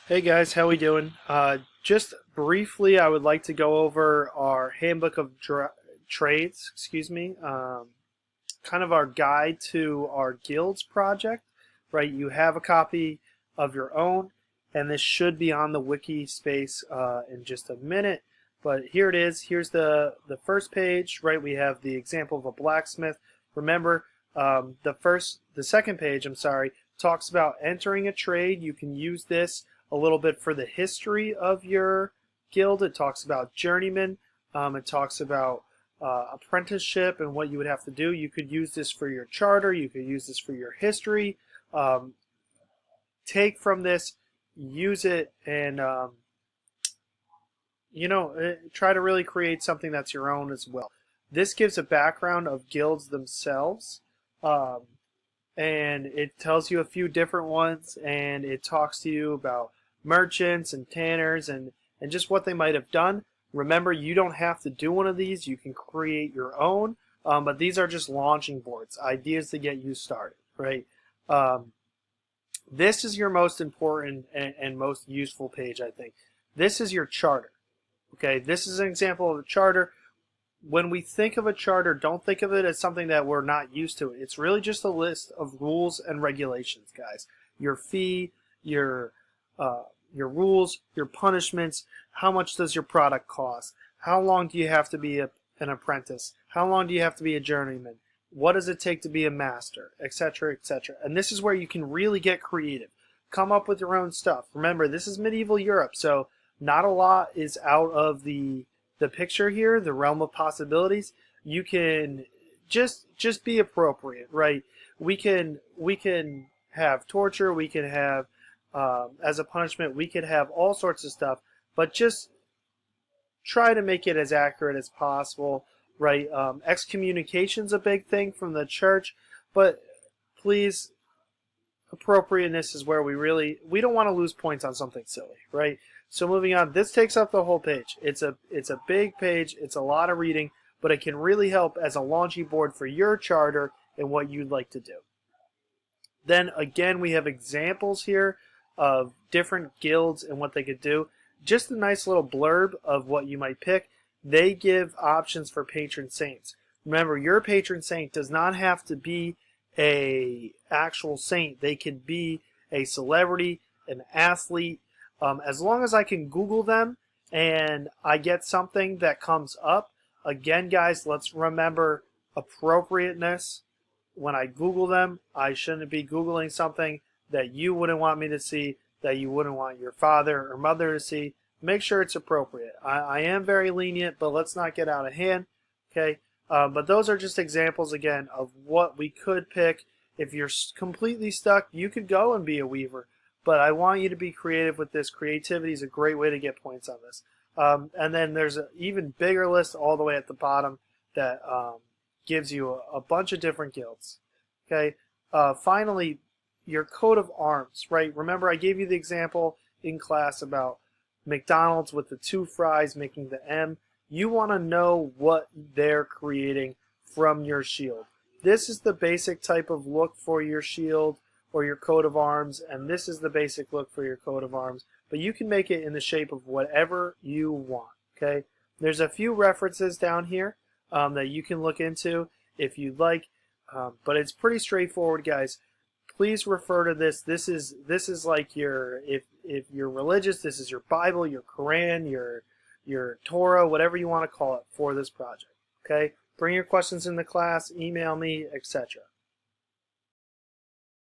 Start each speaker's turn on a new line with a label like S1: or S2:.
S1: Hey guys, how we doing? Just briefly, I would like to go over our handbook of trades, kind of our guide to our guilds project, right? You have a copy of your own, and this should be on the wiki space in just a minute. But here it is. Here's the first page, right? We have the example of a blacksmith. Remember, the second page, I'm sorry, talks about entering a trade. You can use this a little bit for the history of your guild. It talks about journeyman. It talks about apprenticeship and what you would have to do. You could use this for your charter. You could use this for your history. Take from this, use it, and try to really create something that's your own as well. This gives a background of guilds themselves. And it tells you a few different ones, and it talks to you about merchants and tanners and just what they might have done. Remember, you don't have to do one of these. You can create your own, but these are just launching boards, ideas to get you started, right? This is your most important and most useful page, I think. This is your charter, okay? This is an example of a charter. When we think of a charter, don't think of it as something that we're not used to. It's really just a list of rules and regulations, guys. Your fee, your rules, your punishments, how much does your product cost, how long do you have to be an apprentice, how long do you have to be a journeyman, what does it take to be a master, etc., etc. And this is where you can really get creative. Come up with your own stuff. Remember, this is medieval Europe, so not a lot is out of the picture here, the realm of possibilities. You can just be appropriate, right? We can have torture, we can have as a punishment, we could have all sorts of stuff, but just try to make it as accurate as possible, right? Excommunication's a big thing from the church, but please, appropriateness is where we don't want to lose points on something silly, right? So moving on, this takes up the whole page. It's a big page, it's a lot of reading, but it can really help as a launching board for your charter and what you'd like to do. Then again, we have examples here of different guilds and what they could do. Just a nice little blurb of what you might pick. They give options for patron saints. Remember, your patron saint does not have to be a actual saint. They can be a celebrity, an athlete. As long as I can Google them and I get something that comes up. Again, guys, let's remember appropriateness. When I Google them, I shouldn't be Googling something that you wouldn't want me to see, that you wouldn't want your father or mother to see. Make sure it's appropriate. I am very lenient, but let's not get out of hand, okay? But those are just examples, again, of what we could pick. If you're completely stuck, you could go and be a weaver. But I want you to be creative with this. Creativity is a great way to get points on this. And then there's an even bigger list all the way at the bottom that gives you a bunch of different guilds. Okay. Finally, your coat of arms, right? Remember, I gave you the example in class about McDonald's with the 2 fries making the M. You want to know what they're creating from your shield. This is the basic type of look for your shield or your coat of arms, and this is the basic look for your coat of arms. But you can make it in the shape of whatever you want, okay? There's a few references down here that you can look into if you'd like, but it's pretty straightforward, guys. Please refer to this. This is like your, if you're religious, this is your Bible, your Quran, your Torah, whatever you want to call it for this project, okay? Bring your questions in the class, email me, etc.